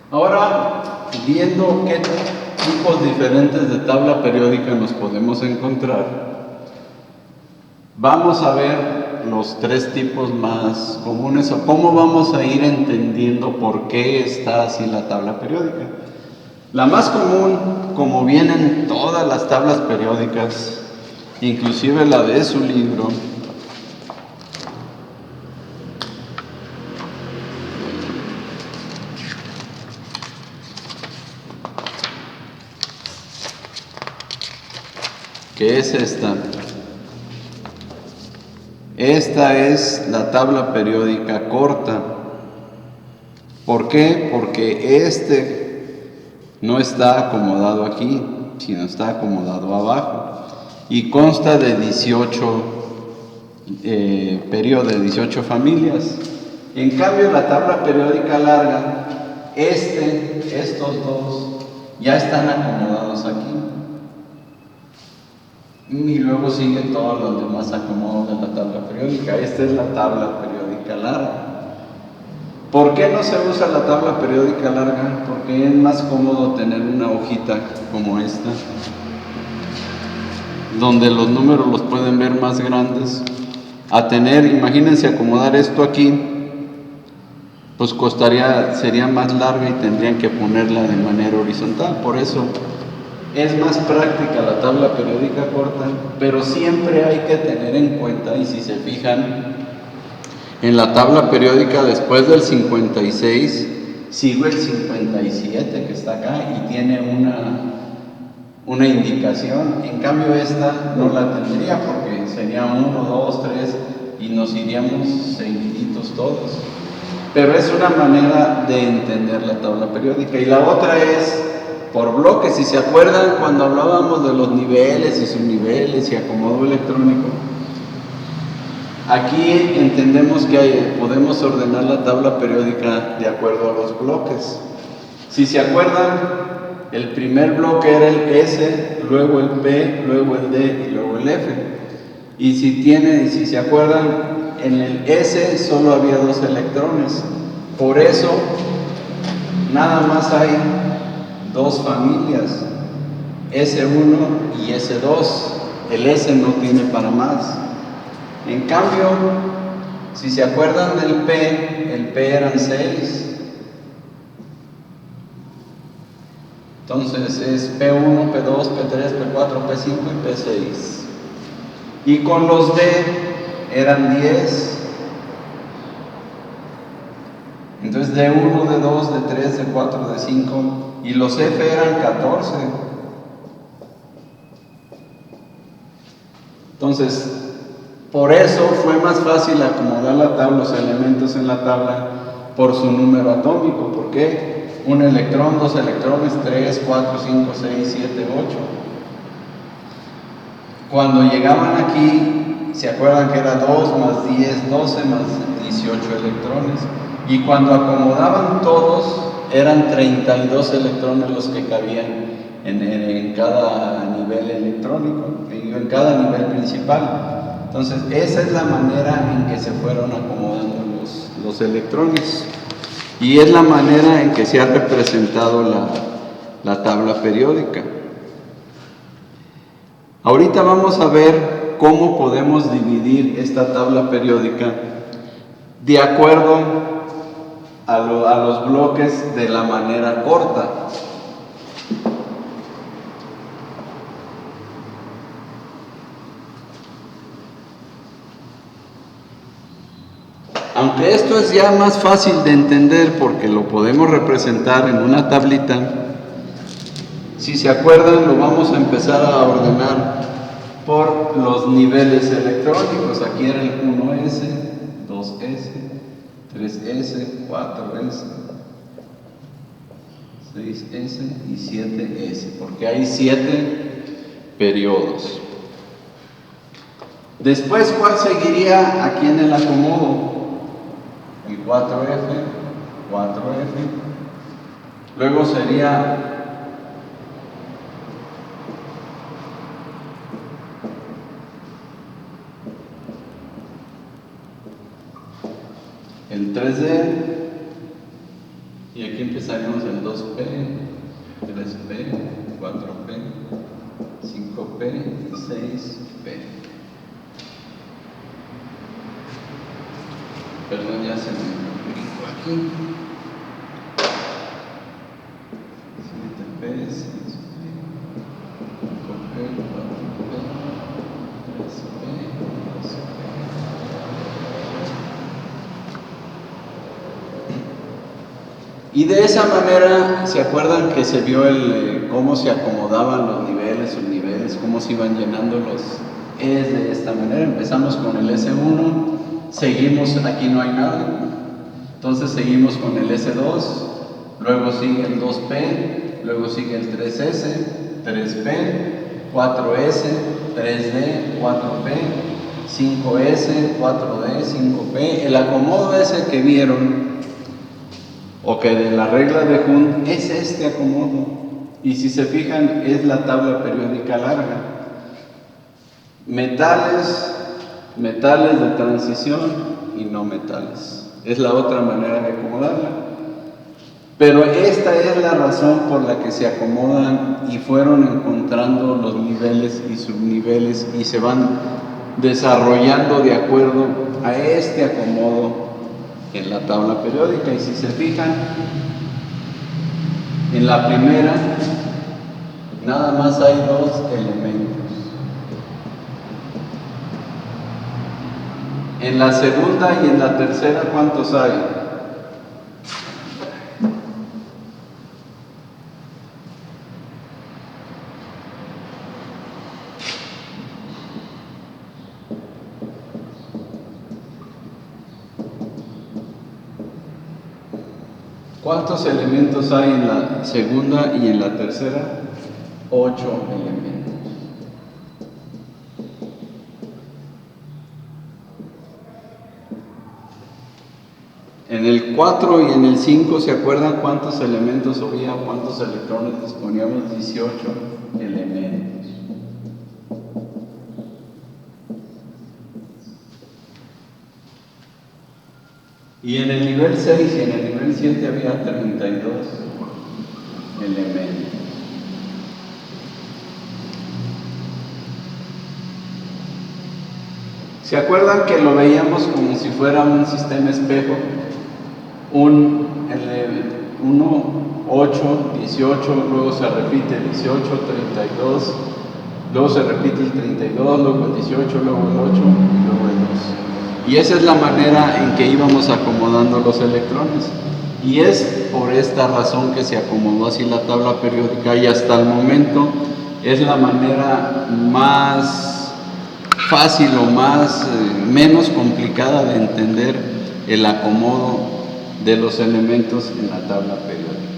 Ahora, viendo qué tipos diferentes de tabla periódica nos podemos encontrar, vamos a ver los tres tipos más comunes o cómo vamos a ir entendiendo por qué está así la tabla periódica. La más común, como vienen todas las tablas periódicas, inclusive la de su libro, que es esta. Esta es la tabla periódica corta. ¿Por qué? Porque este no está acomodado aquí, sino está acomodado abajo. Y consta de 18 periodos, de 18 familias. En cambio, la tabla periódica larga, estos dos, ya están acomodados aquí. Y luego siguen todos los demás acomodos de la tabla periódica. Esta es la tabla periódica larga. ¿Por qué no se usa la tabla periódica larga? Porque es más cómodo tener una hojita como esta, donde los números los pueden ver más grandes. A tener, imagínense acomodar esto aquí, pues sería más larga y tendrían que ponerla de manera horizontal. Por eso es más práctica la tabla periódica corta, pero siempre hay que tener en cuenta, y si se fijan, en la tabla periódica después del 56 sigue el 57 que está acá y tiene una indicación. En cambio esta no la tendría porque sería 1, 2, 3 y nos iríamos seguiditos todos. Pero es una manera de entender la tabla periódica. Y la otra es por bloques. Si se acuerdan cuando hablábamos de los niveles y subniveles y acomodo electrónico, aquí entendemos que podemos ordenar la tabla periódica de acuerdo a los bloques. Si se acuerdan, el primer bloque era el S, luego el P, luego el D y luego el F. Y si se acuerdan, en el S solo había 2 electrones. Por eso, nada más hay 2 familias, S1 y S2. El S no tiene para más. En cambio, si se acuerdan del P, el P eran 6. Entonces es P1, P2, P3, P4, P5 y P6. Y con los D eran 10. Entonces D1, D2, D3, D4, D5. Y los F eran 14. Entonces, por eso fue más fácil acomodar los elementos en la tabla por su número atómico. ¿Por qué? Un electrón, 2 electrones, 3, 4, 5, 6, 7, 8. Cuando llegaban aquí, se acuerdan que era 2 más 10, 12 más 18 electrones. Y cuando acomodaban todos, eran 32 electrones los que cabían en cada nivel electrónico, en cada nivel principal. Entonces, esa es la manera en que se fueron acomodando los electrones. Y es la manera en que se ha representado la tabla periódica. Ahorita vamos a ver cómo podemos dividir esta tabla periódica de acuerdo a los bloques de la manera corta. Aunque esto es ya más fácil de entender porque lo podemos representar en una tablita, si se acuerdan lo vamos a empezar a ordenar por los niveles electrónicos. Aquí era el 1S, 2S, 3S, 4S, 6S y 7S, porque hay 7 periodos. Después, ¿cuál seguiría aquí en el acomodo? El 4F, 4F, luego sería el 3D Y aquí empezaríamos el 2P, 3P, 4P, 5P, 6P. Perdón, ya se me brincó aquí. 7P, 6P, 5P, 4P, 3P, 2P. Y de esa manera, ¿se acuerdan que se vio cómo se acomodaban los niveles, subniveles, cómo se iban llenando los Es de esta manera? Empezamos con el S1, seguimos, aquí no hay nada, entonces seguimos con el S2, luego sigue el 2P, luego sigue el 3S, 3P, 4S, 3D, 4P, 5S, 4D, 5P. El acomodo ese que vieron, o que de la regla de Hund, es este acomodo, y si se fijan es la tabla periódica larga. Metales de transición y no metales, es la otra manera de acomodarla, pero esta es la razón por la que se acomodan y fueron encontrando los niveles y subniveles y se van desarrollando de acuerdo a este acomodo en la tabla periódica. Y si se fijan, en la primera nada más hay dos elementos. En la segunda y en la tercera, ¿cuántos hay? ¿Cuántos elementos hay en la segunda y en la tercera? 8 elementos. En el 4 y en el 5, ¿se acuerdan cuántos elementos había? ¿Cuántos electrones disponíamos? 18 elementos. Y en el nivel 6 y en el nivel 7 había 32 elementos. ¿Se acuerdan que lo veíamos como si fuera un sistema espejo? 1, 8, 18, luego se repite 18, 32, luego se repite el 32, luego el 18, luego el 8 y luego el 2. Y esa es la manera en que íbamos acomodando los electrones. Y es por esta razón que se acomodó así la tabla periódica, y hasta el momento es la manera más fácil o menos complicada de entender el acomodo de los elementos en la tabla periódica.